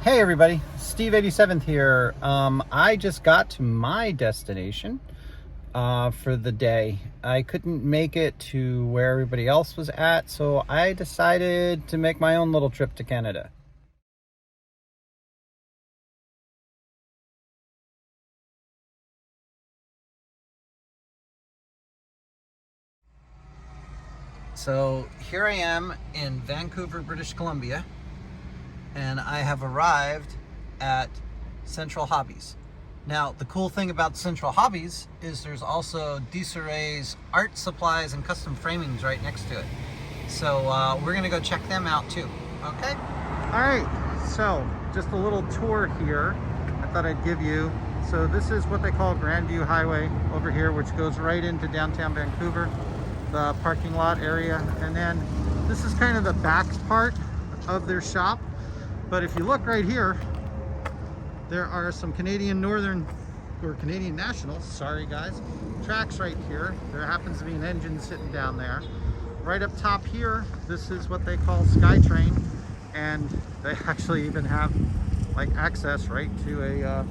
Hey everybody, Steve 87th here. I just got to my destination for the day. I couldn't make it to where everybody else was at, so I decided to make my own little trip to Canada. So here I am in Vancouver, British Columbia, and I have arrived at CentralHobbies. Now, the cool thing about CentralHobbies is there's also Disarray's art supplies and custom framings right next to it. So we're gonna go check them out too, okay? All right, so just a little tour here I thought I'd give you. So this is what they call Grandview Highway over here, which goes right into downtown Vancouver, the parking lot area. And then this is kind of the back part of their shop. But if you look right here, there are some Canadian Nationals, sorry guys, tracks right here. There happens to be an engine sitting down there. Right up top here, this is what they call SkyTrain, and they actually even have like access right to a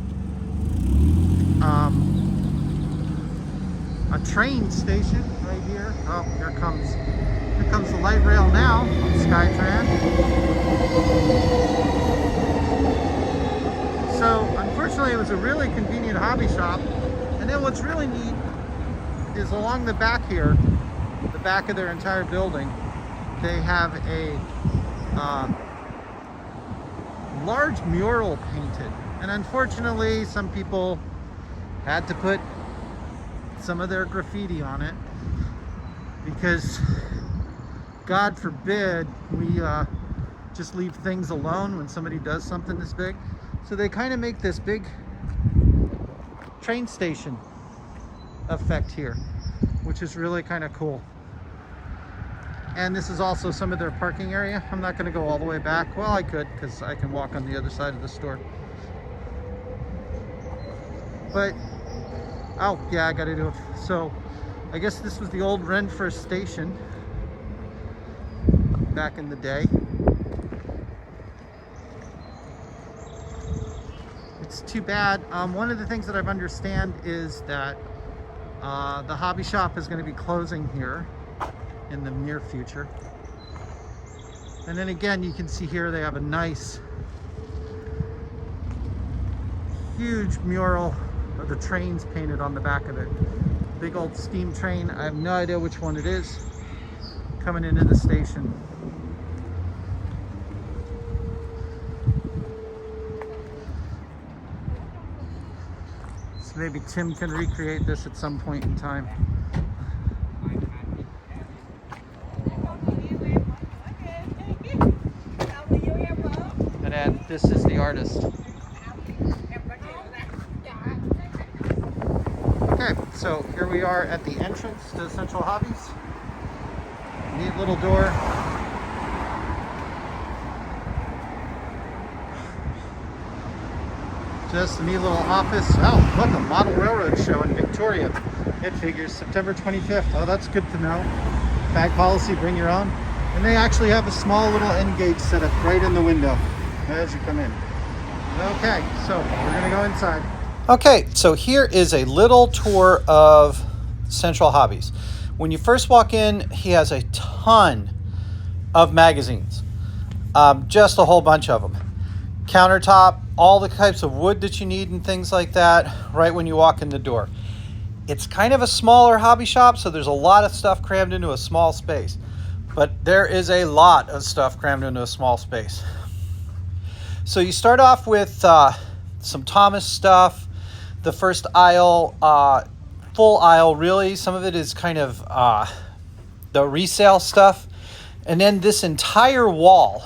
train station right here. Oh, here comes the light rail now on SkyTran. So unfortunately it was a really convenient hobby shop. And then what's really neat is along the back here, the back of their entire building, they have a large mural painted. And unfortunately some people had to put some of their graffiti on it because God forbid we just leave things alone when somebody does something this big. So they kind of make this big train station effect here, which is really kind of cool. And this is also some of their parking area. I'm not going to go all the way back. Well, I could, because I can walk on the other side of the store. But, oh, yeah, I got to do it. So, I guess this was the old Renfrew station back in the day. It's too bad. One of the things that I've understand is that the hobby shop is going to be closing here in the near future. And then again, you can see here they have a nice huge mural of the trains painted on the back of it. Big old steam train. I have no idea which one it is coming into the station. So maybe Tim can recreate this at some point in time. And then this is the artist. Okay, so here we are at the entrance to CentralHobbies. Neat little door. Just a neat little office. Oh, look, a model railroad show in Victoria. It figures September 25th. Oh, that's good to know. Bag policy, bring your own. And they actually have a small little end gauge set up right in the window as you come in. Okay, so we're gonna go inside. Okay, so here is a little tour of CentralHobbies. When you first walk in, he has a ton of magazines. Just a whole bunch of them. Countertop, all the types of wood that you need and things like that right when you walk in the door. It's kind of a smaller hobby shop, so there's a lot of stuff crammed into a small space. But there is a lot of stuff crammed into a small space. So you start off with some Thomas stuff. The first aisle, full aisle really, some of it is kind of the resale stuff. And then this entire wall,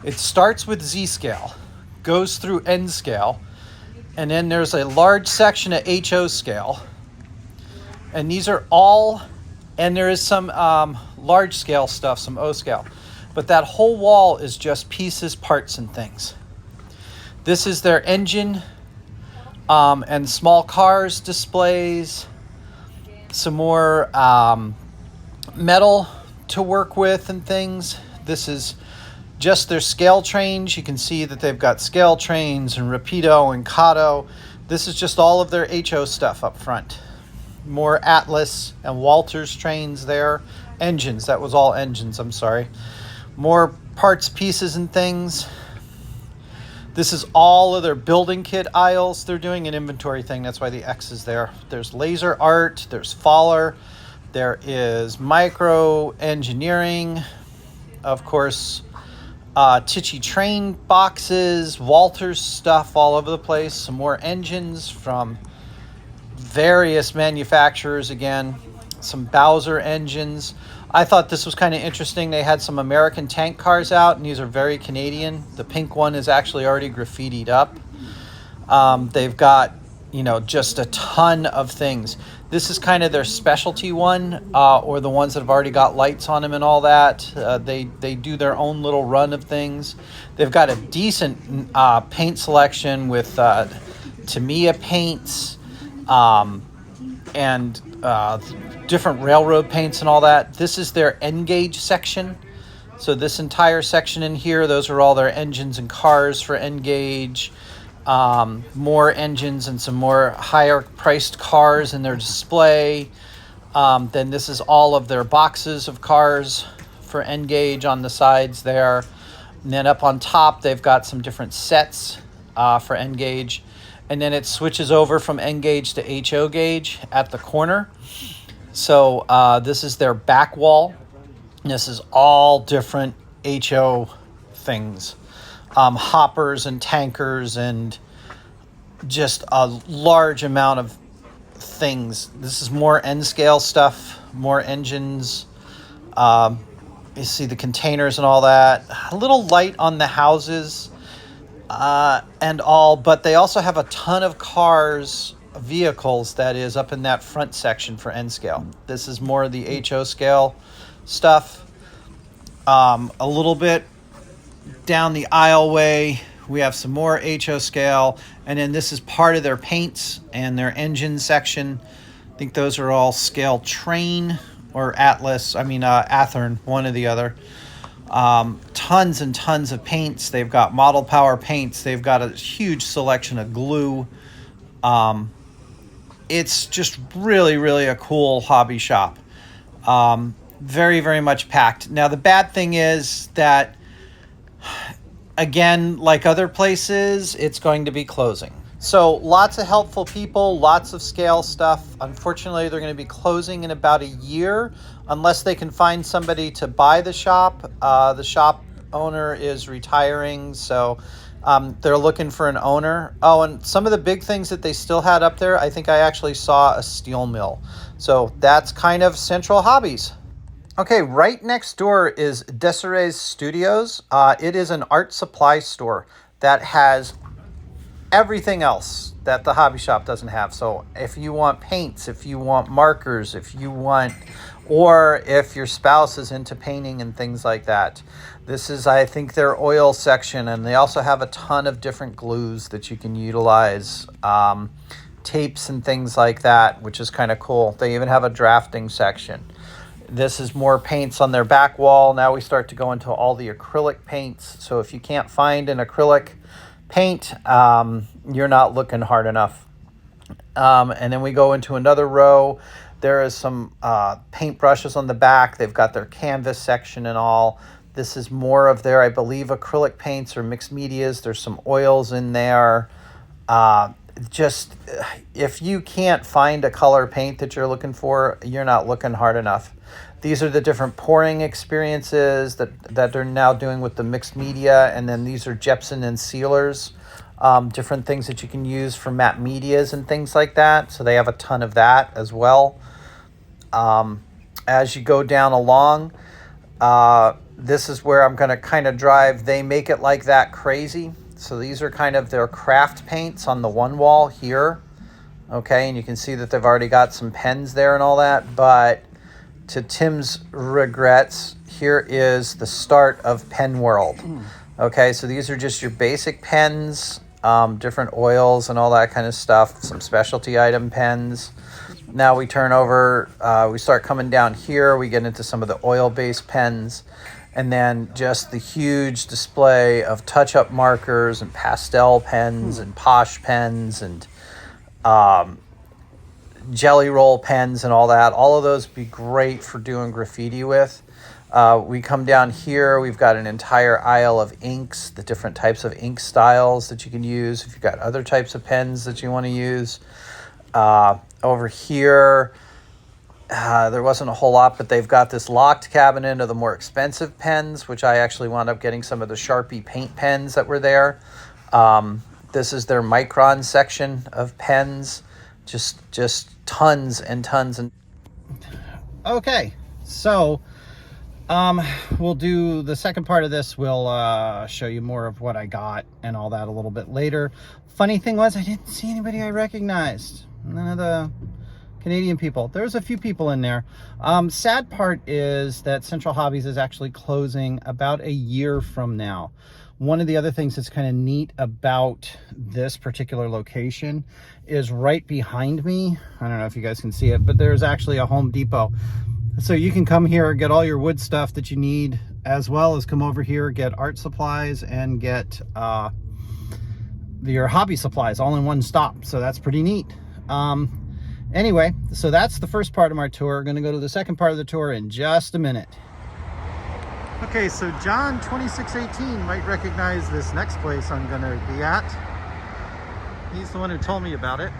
it starts with Z scale, goes through N scale, and then there's a large section of HO scale. And these are all, and there is some large scale stuff, some O scale. But that whole wall is just pieces, parts, and things. This is their engine and small cars displays. Some more metal to work with and things. This is just their scale trains. You can see that they've got scale trains and Rapido and Kato. This is just all of their HO stuff up front. More Atlas and Walters trains there. Engines, that was all engines, I'm sorry. More parts, pieces, and things. This is all of their building kit aisles. They're doing an inventory thing, that's why the X is there. There's laser art, there's Faller, there is micro engineering, of course, Tichy train boxes, Walters stuff all over the place. Some more engines from various manufacturers again. Some Bowser engines. I thought this was kind of interesting. They had some American tank cars out, and these are very Canadian. The pink one is actually already graffitied up. They've got, just a ton of things. This is kind of their specialty one, or the ones that have already got lights on them and all that. They do their own little run of things. They've got a decent paint selection with Tamiya paints and different railroad paints and all that. This is their N-gauge section. So this entire section in here, those are all their engines and cars for N-gauge. More engines and some more higher priced cars in their display. Then this is all of their boxes of cars for N-gauge on the sides there. And then up on top, they've got some different sets for N-gauge. And then it switches over from N-gauge to HO gauge at the corner. So this is their back wall. This is all different HO things. Hoppers and tankers and just a large amount of things. This is more N-scale stuff, more engines. You see the containers and all that. A little light on the houses and all, but they also have a ton of cars, vehicles, that is, up in that front section for N-scale. This is more of the HO scale stuff. A little bit down the aisleway, we have some more HO scale, and then this is part of their paints and their engine section. I think those are all scale train or Atlas, Athearn, one or the other. Tons and tons of paints. They've got model power paints. They've got a huge selection of glue. It's just really, really a cool hobby shop. Very, very much packed. Now, the bad thing is that, again, like other places, it's going to be closing. So lots of helpful people, lots of scale stuff. Unfortunately, they're going to be closing in about a year unless they can find somebody to buy the shop. The shop owner is retiring, so they're looking for an owner. Oh, and some of the big things that they still had up there, I think I actually saw a steel mill. So that's kind of Central Hobbies. Okay, right next door is Desiree's Studios. It is an art supply store that has everything else that the hobby shop doesn't have. So if you want paints, if you want markers, or if your spouse is into painting and things like that, this is, I think, their oil section. And they also have a ton of different glues that you can utilize, tapes and things like that, which is kind of cool. They even have a drafting section. This is more paints on their back wall. Now we start to go into all the acrylic paints. So if you can't find an acrylic paint, you're not looking hard enough. And then we go into another row. There is some paint brushes on the back. They've got their canvas section and all. This is more of their, I believe, acrylic paints or mixed medias. There's some oils in there. Just if you can't find a color paint that you're looking for, you're not looking hard enough. These are the different pouring experiences that they're now doing with the mixed media. And then these are gypsum and sealers, different things that you can use for matte medias and things like that. So they have a ton of that as well. As you go down along, this is where I'm going to kind of drive. They make it like that crazy. So these are kind of their craft paints on the one wall here. Okay, and you can see that they've already got some pens there and all that. But to Tim's regrets, here is the start of Pen World. Okay, so these are just your basic pens, different oils and all that kind of stuff, some specialty item pens. Now we turn over, we start coming down here, we get into some of the oil-based pens, and then just the huge display of touch-up markers and pastel pens and posh pens and jelly roll pens and all that. All of those would be great for doing graffiti with. We come down here, we've got an entire aisle of inks, the different types of ink styles that you can use if you've got other types of pens that you want to use. Over here, there wasn't a whole lot, but they've got this locked cabinet of the more expensive pens, which I actually wound up getting some of the Sharpie paint pens that were there. This is their Micron section of pens. Just tons and tons. And okay, so we'll do the second part of this. We'll show you more of what I got and all that a little bit later. Funny thing was, I didn't see anybody I recognized. None of the Canadian people. There's a few people in there. Sad part is that CentralHobbies is actually closing about a year from now. One of the other things that's kind of neat about this particular location is right behind me. I don't know if you guys can see it, but there's actually a Home Depot. So you can come here, get all your wood stuff that you need, as well as come over here, get art supplies and get your hobby supplies all in one stop. So that's pretty neat. Anyway, so that's the first part of my tour. We're going to go to the second part of the tour in just a minute. Okay, so John 2618 might recognize this next place I'm going to be at. He's the one who told me about it.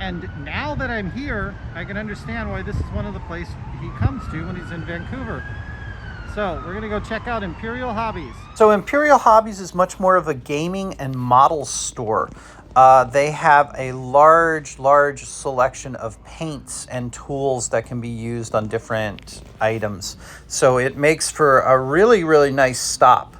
And now that I'm here, I can understand why this is one of the places he comes to when he's in Vancouver. So we're going to go check out Imperial Hobbies. So Imperial Hobbies is much more of a gaming and model store. They have a large selection of paints and tools that can be used on different items. So it makes for a really nice stop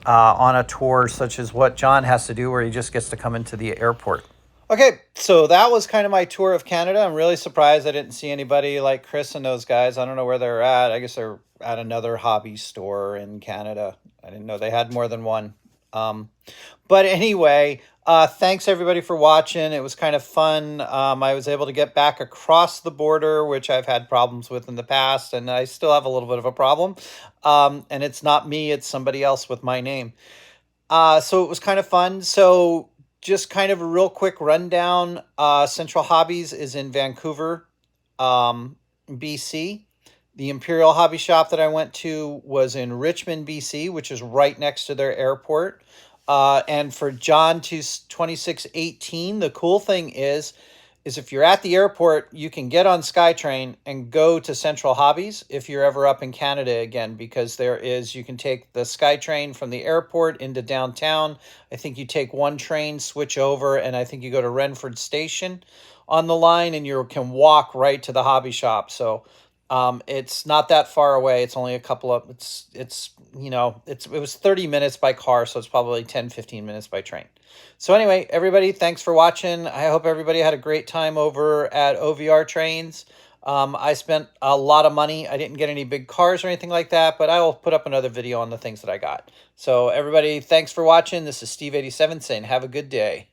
on a tour such as what John has to do, where he just gets to come into the airport. Okay, so that was kind of my tour of Canada. I'm really surprised I didn't see anybody like Chris and those guys. I don't know where they're at. I guess they're at another hobby store in Canada. I didn't know they had more than one. But anyway, thanks everybody for watching. It was kind of fun. I was able to get back across the border, which I've had problems with in the past, and I still have a little bit of a problem. And it's not me, it's somebody else with my name. So it was kind of fun. So just kind of a real quick rundown. CentralHobbies is in Vancouver, BC. The Imperial Hobby Shop that I went to was in Richmond, BC, which is right next to their airport. And for John 2618, the cool thing is if you're at the airport, you can get on SkyTrain and go to CentralHobbies if you're ever up in Canada again, because you can take the SkyTrain from the airport into downtown. I think you take one train, switch over, and I think you go to Renford Station on the line, and you can walk right to the hobby shop. So it's not that far away. It's only a couple of, it was 30 minutes by car, so it's probably 10-15 minutes by train. So anyway, everybody, thanks for watching. I hope everybody had a great time over at OVR Trains. I spent a lot of money. I didn't get any big cars or anything like that, but I will put up another video on the things that I got. So everybody, thanks for watching. This is Steve87 saying have a good day.